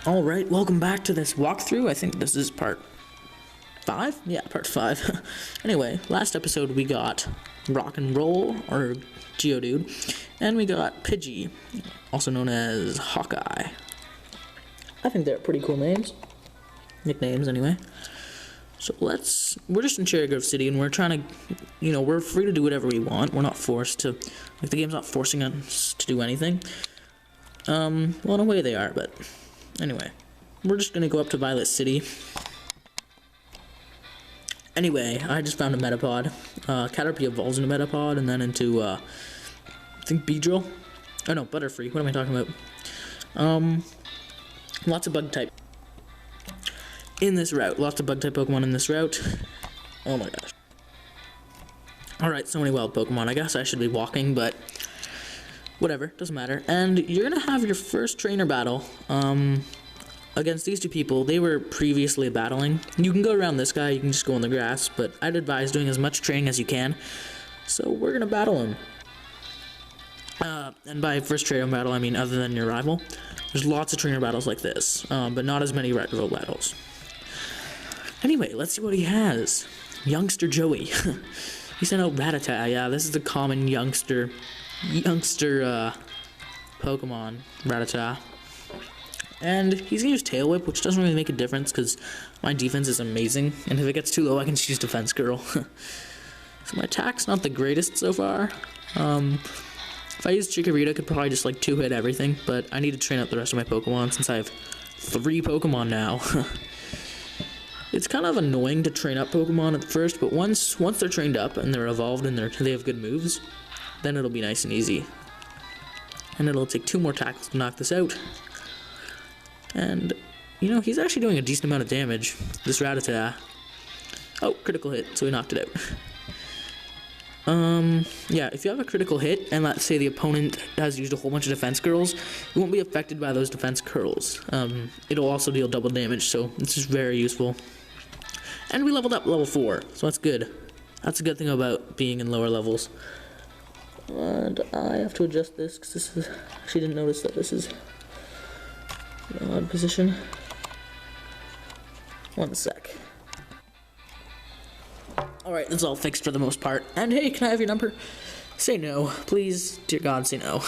Alright, welcome back to this walkthrough. I think this is part 5? Yeah, part 5. Anyway, last episode we got Rock and Roll, or Geodude, and we got Pidgey, also known as Hawkeye. I think they're pretty cool names. Nicknames, anyway. So we're just in Cherry Grove City, and we're trying to, we're free to do whatever we want. We're not forced to, the game's not forcing us to do anything. Well, in a way they are, but anyway, we're just gonna go up to Violet City. Anyway, I just found a Metapod. Caterpie evolves into Metapod and then into, I think Beedrill. Oh no, Butterfree. What am I talking about? Lots of bug type in this route. Lots of bug type Pokemon in this route. Oh my gosh. Alright, so many wild Pokemon. I guess I should be walking, but whatever, doesn't matter. And you're gonna have your first trainer battle against these two people. They were previously battling. You can go around this guy, you can just go on the grass, but I'd advise doing as much training as you can. So we're gonna battle him. And by first trainer battle, I mean other than your rival. There's lots of trainer battles like this, but not as many rival battles. Anyway, let's see what he has. Youngster Joey. He sent out Rattata. Yeah, this is the common youngster Pokemon, Rattata. And he's gonna use Tail Whip, which doesn't really make a difference because my defense is amazing, and if it gets too low I can just use Defense Curl. So my attack's not the greatest so far. If I use Chikorita I could probably just like 2-hit everything, but I need to train up the rest of my Pokemon since I have 3 Pokemon now. It's kind of annoying to train up Pokemon at first, but once they're trained up and they're evolved and they have good moves, then it'll be nice and easy. And it'll take 2 more tackles to knock this out. And, he's actually doing a decent amount of damage, this Rattata. Oh, critical hit, so he knocked it out. Yeah, if you have a critical hit, and let's say the opponent has used a whole bunch of defense curls, you won't be affected by those defense curls. It'll also deal double damage, so it's just very useful. And we leveled up level 4, so that's good. That's a good thing about being in lower levels. And I have to adjust this, because this is, actually didn't notice that this is an odd position. One sec. Alright, that's all fixed for the most part. And hey, can I have your number? Say no. Please, dear God, say no.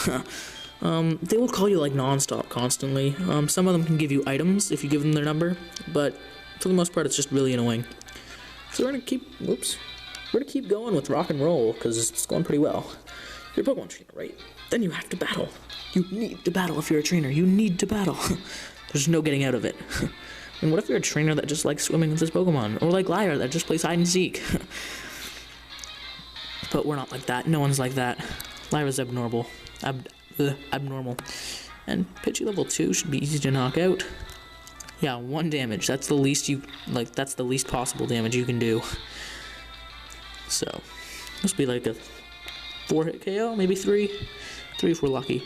They will call you like non-stop constantly. Some of them can give you items if you give them their number, but for the most part it's just really annoying. So we're gonna keep going with Rock and Roll, because it's going pretty well. You're a Pokemon trainer, right? Then you have to battle. You need to battle if you're a trainer. You need to battle. There's no getting out of it. And what if you're a trainer that just likes swimming with his Pokemon? Or like Lyra that just plays hide and seek? But we're not like that. No one's like that. Lyra's abnormal. Abnormal. And Pidgey level 2 should be easy to knock out. Yeah, 1 damage. That's the least that's the least possible damage you can do. So, this will be like a 4-hit KO, maybe 3. 3 if we're lucky.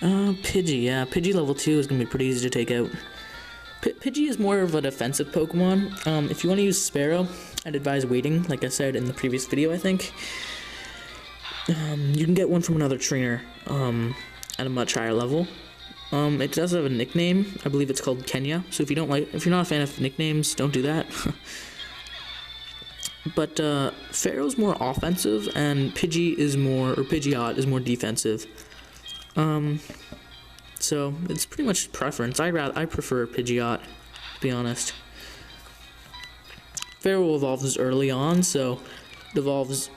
Pidgey, yeah. Pidgey level 2 is going to be pretty easy to take out. Pidgey is more of a defensive Pokemon. If you want to use Sparrow, I'd advise waiting, like I said in the previous video, I think. You can get one from another trainer at a much higher level. It does have a nickname. I believe it's called Kenya. So if you're not a fan of nicknames, don't do that. But Pharaoh's more offensive, and Pidgeot is more defensive. So it's pretty much preference. I prefer Pidgeot, to be honest. Pharaoh evolves early on, so it evolves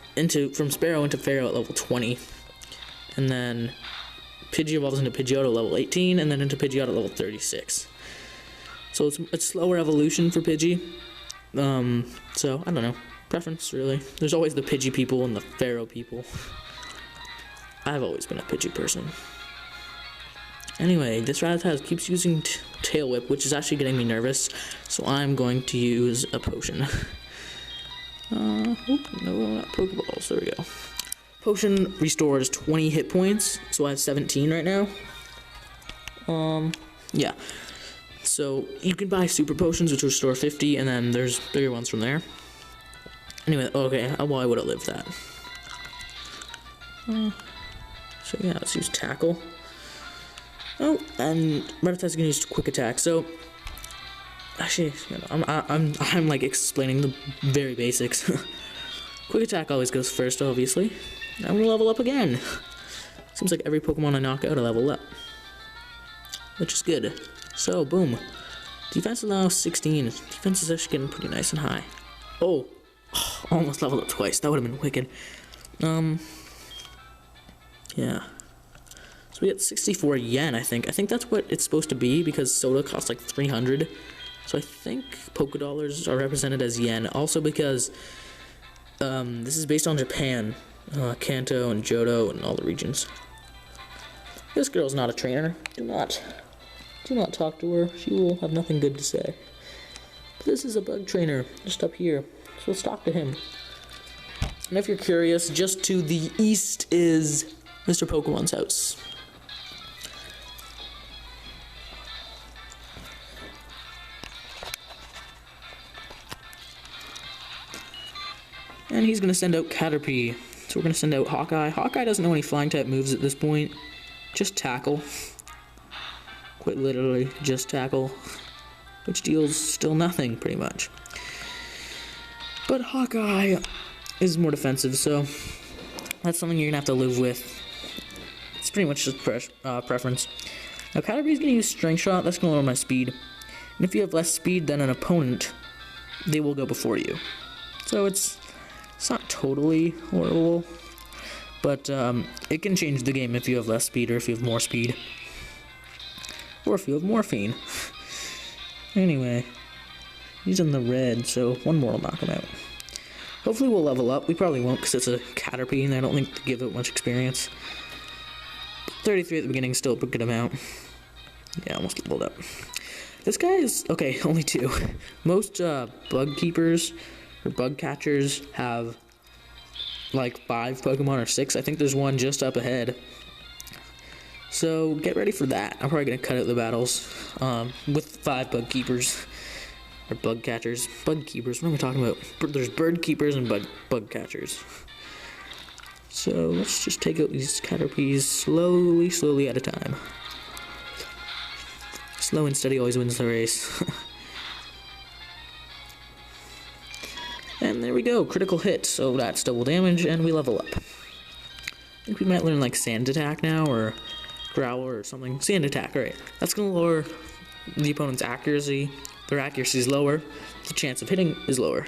from Sparrow into Pharaoh at level 20, and then Pidgey evolves into Pidgeot at level 18, and then into Pidgeot at level 36. So it's slower evolution for Pidgey. So I don't know. Preference, really. There's always the Pidgey people and the Pharaoh people. I've always been a Pidgey person. Anyway, this Rattata keeps using Tail Whip, which is actually getting me nervous, so I'm going to use a potion. No, not Pokeballs. There we go. Potion restores 20 hit points, so I have 17 right now. Yeah. So you can buy super potions, which restore 50, and then there's bigger ones from there. Anyway, okay, well, I would have lived that. So yeah, let's use Tackle. Oh, and Rattata's gonna use quick attack. So, actually, I'm like explaining the very basics. Quick attack always goes first, obviously. Now we level up again. Seems like every Pokemon I knock out, I level up, which is good. So, boom. Defense is now 16. Defense is actually getting pretty nice and high. Oh, almost leveled up twice. That would have been wicked. Yeah. So we get 64 yen, I think. I think that's what it's supposed to be because soda costs like 300. So I think Poké Dollars are represented as yen. Also because this is based on Japan. Kanto and Johto and all the regions. This girl's not a trainer. Do not talk to her. She will have nothing good to say. But this is a bug trainer just up here. So let's talk to him. And if you're curious, just to the east is Mr. Pokemon's house. And he's going to send out Caterpie. So we're going to send out Hawkeye. Hawkeye doesn't know any flying type moves at this point. Just tackle. Quite literally, just tackle. Which deals still nothing, pretty much. But Hawkeye is more defensive, so that's something you're going to have to live with. It's pretty much just preference. Now Caterpie's going to use Strength Shot. That's going to lower my speed. And if you have less speed than an opponent, they will go before you. So it's not totally horrible, but it can change the game if you have less speed or if you have more speed. Or if you have morphine. Anyway, he's in the red, so one more will knock him out. Hopefully we'll level up. We probably won't because it's a Caterpie and I don't think they give it much experience. 33 at the beginning, still a good amount. Yeah, almost leveled up. This guy is, okay, only 2. Most bug keepers or bug catchers have like 5 Pokemon or 6. I think there's one just up ahead. So get ready for that. I'm probably going to cut out the battles with 5 bug keepers. Or bug catchers. Bug keepers, what am I talking about? There's bird keepers and bug catchers. So let's just take out these Caterpies slowly at a time. Slow and steady always wins the race. And there we go, critical hit, so that's double damage, and we level up. I think we might learn like Sand Attack now, or Growler or something. Sand Attack, alright. That's going to lower the opponent's accuracy. Their accuracy is lower, the chance of hitting is lower.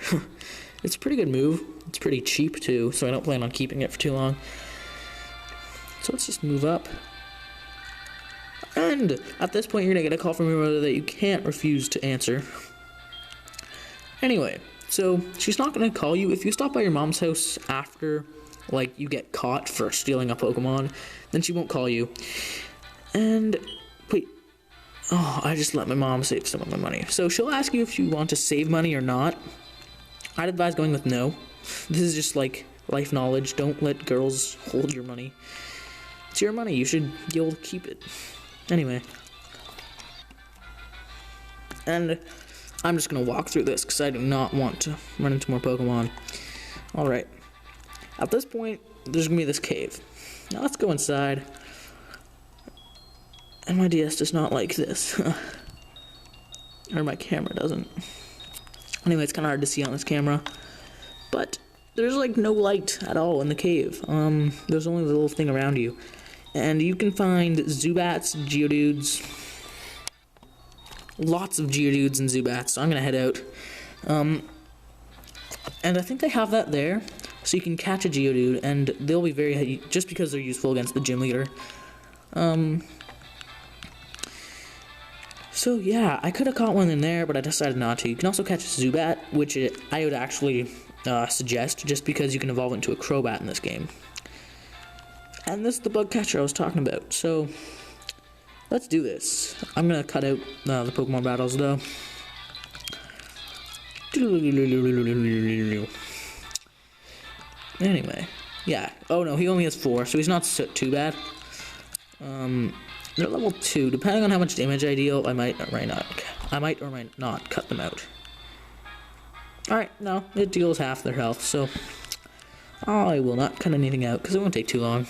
It's a pretty good move. It's pretty cheap too, so I don't plan on keeping it for too long. So let's just move up. And at this point, you're going to get a call from your mother that you can't refuse to answer. Anyway, so she's not going to call you. If you stop by your mom's house after, like, you get caught for stealing a Pokemon, then she won't call you. And, wait. Oh, I just let my mom save some of my money. So she'll ask you if you want to save money or not. I'd advise going with no. This is just like life knowledge. Don't let girls hold your money. It's your money. You should be able to keep it. Anyway. And I'm just going to walk through this because I do not want to run into more Pokemon. Alright. At this point, there's going to be this cave. Now let's go inside. And my DS does not like this. Or my camera doesn't. Anyway, it's kind of hard to see on this camera. But there's like no light at all in the cave. There's only the little thing around you. And you can find Zubats, Geodudes. Lots of Geodudes and Zubats. So I'm going to head out. And I think they have that there. So you can catch a Geodude. And they'll be very... just because they're useful against the gym leader. So yeah, I could have caught one in there, but I decided not to. You can also catch a Zubat, which I would actually suggest, just because you can evolve into a Crobat in this game. And this is the bug catcher I was talking about, so let's do this. I'm going to cut out the Pokemon battles, though. Anyway, yeah. Oh no, he only has 4, so he's not too bad. They're level 2. Depending on how much damage I deal, I might or might not cut them out. Alright, no, it deals half their health, so I will not cut anything out because it won't take too long.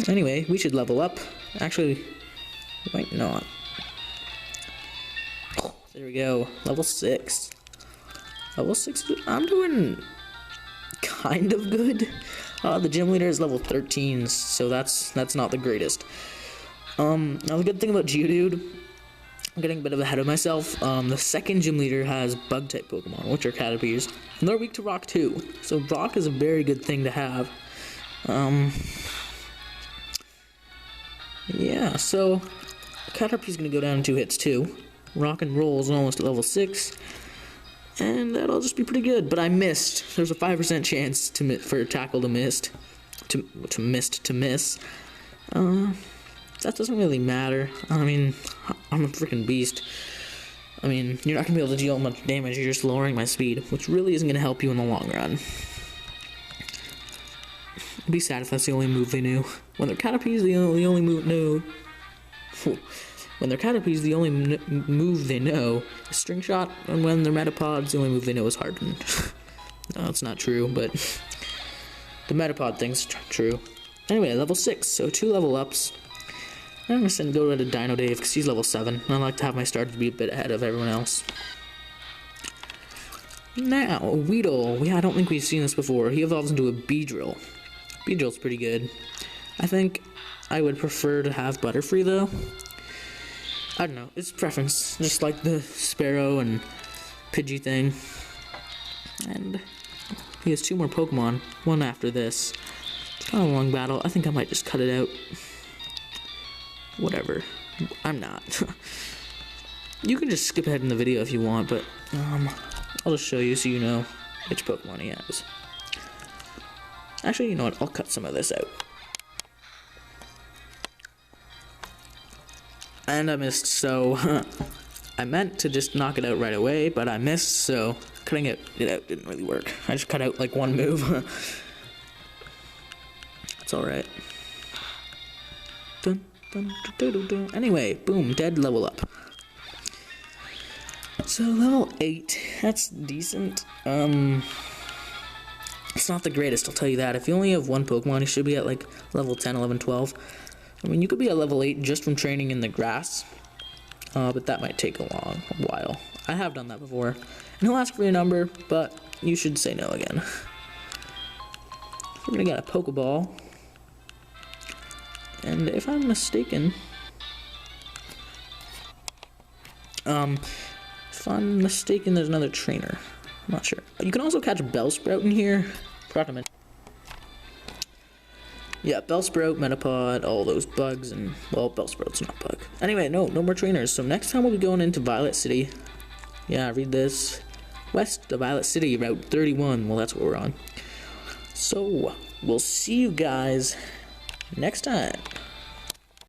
Anyway, we should level up. Actually, we might not. Oh, there we go. Level 6. Level 6, I'm doing kind of good. The gym leader is level 13, so that's not the greatest. Now the good thing about Geodude, I'm getting a bit ahead of myself. The second gym leader has bug-type Pokemon, which are Caterpies, and they're weak to Rock too. So Rock is a very good thing to have. Yeah, so Caterpie's gonna go down in 2 hits too. Rock and Roll is almost at level 6. And that'll just be pretty good. But I missed. There's a 5% chance for Tackle to miss. That doesn't really matter. I mean, I'm a freaking beast. I mean, you're not gonna be able to deal much damage. You're just lowering my speed, which really isn't gonna help you in the long run. It'd be sad if that's the only move they knew. When they're Caterpies, the only move no. When they're Caterpies, the only move they know is String Shot, and when they're Metapods, the only move they know is Harden. No, it's not true, but the Metapod thing's true. Anyway, level 6, so 2 level ups. I'm just gonna go to Dino Dave because he's level 7. I like to have my starters be a bit ahead of everyone else. Now, Weedle. I don't think we've seen this before. He evolves into a Beedrill. Beedrill's pretty good. I think I would prefer to have Butterfree though. I don't know, it's preference, just like the Sparrow and Pidgey thing. And he has 2 more Pokemon, one after this. It's kind of a long battle. I think I might just cut it out. Whatever. I'm not. You can just skip ahead in the video if you want, but I'll just show you so you know which Pokemon he has. Actually, you know what? I'll cut some of this out. And I missed, so I meant to just knock it out right away, but I missed, so cutting it out didn't really work. I just cut out like one move. It's alright. Anyway, boom, dead, level up. So level 8, that's decent. It's not the greatest, I'll tell you that. If you only have one Pokemon, you should be at like level 10, 11, 12. I mean, you could be at level 8 just from training in the grass, but that might take a while. I have done that before. And he'll ask for your number, but you should say no again. We're gonna get a Pokeball. And if I'm mistaken, there's another trainer. I'm not sure. You can also catch Bellsprout in here. Forgot to mention. Yeah, Bellsprout, Metapod, all those bugs, and, well, Bellsprout's not bug. Anyway, no more trainers. So next time we'll be going into Violet City. Yeah, read this. West of Violet City, Route 31. Well, that's what we're on. So, we'll see you guys next time.